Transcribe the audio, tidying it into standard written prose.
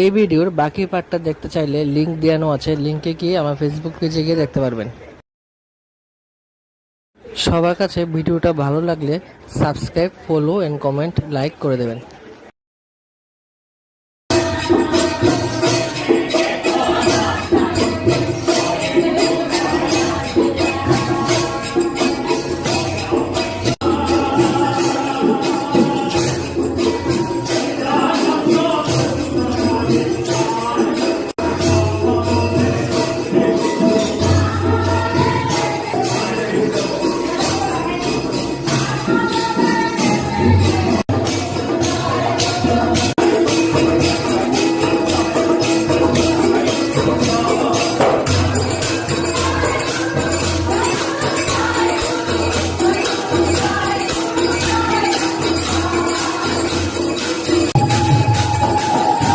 এই ভিডিওর বাকি পার্টটা দেখতে চাইলে লিংক দেওয়ানো আছে, লিংকে গিয়ে আমার ফেসবুক পেজে গিয়ে দেখতে পারবেন। সবার কাছে ভিডিওটা ভালো লাগলে subscribe, follow and comment, like করে দেবেন।